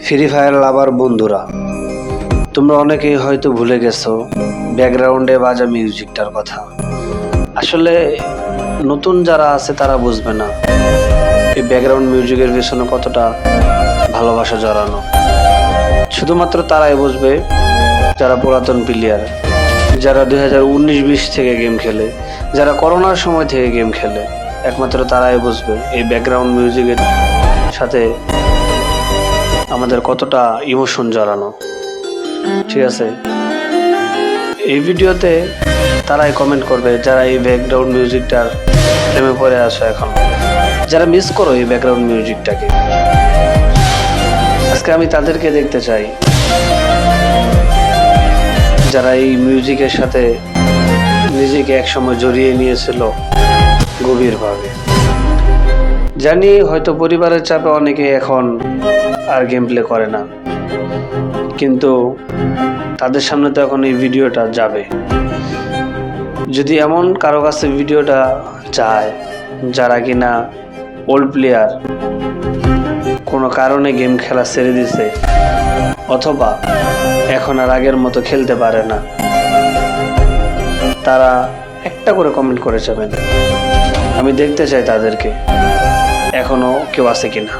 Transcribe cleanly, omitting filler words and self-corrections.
Free fire লাভার বন্ধুরা, তোমরা অনেকেই হয়তো ভুলে গেছো ব্যাকগ্রাউন্ডে বাজা মিউজিকটার কথা। আসলে নতুন যারা আছে তারা বুঝবে না এই ব্যাকগ্রাউন্ড মিউজিকের পেছনে কতটা ভালোবাসা জড়ানো। শুধুমাত্র তারাই বুঝবে যারা পুরাতন প্লেয়ার, যারা 2019-20 থেকে গেম খেলে, যারা করোনার সময় থেকে গেম খেলে, একমাত্র তারাই বুঝবে এই ব্যাকগ্রাউন্ড মিউজিকের সাথে আমাদের কতটা ইমোশন জড়ানো। ঠিক আছে, এই ভিডিওতে তারাই কমেন্ট করবে যারা এই ব্যাকগ্রাউন্ড মিউজিকটার প্রেমে পড়ে আসো, এখন যারা মিস করো এই ব্যাকগ্রাউন্ড মিউজিকটাকে। আজকে আমি তাদেরকে দেখতে চাই যারা এই মিউজিকের সাথে নিজেকে একসময় জড়িয়ে নিয়েছিল গভীরভাবে। জানি হয়তো পরিবারের চাপে অনেকে এখন আর গেম প্লে করে না, কিন্তু তাদের সামনে তো এখন এই ভিডিওটা যাবে। যদি এমন কারো কাছে ভিডিওটা যায় যারা কিনা ওল্ড প্লেয়ার, কোনো কারণে গেম খেলা ছেড়ে দিছে অথবা এখন আর আগের মতো খেলতে পারে না, তারা একটা করে কমেন্ট করে যাবেন। আমি দেখতে চাই তাদেরকে এখনো কেউ আছে কিনা।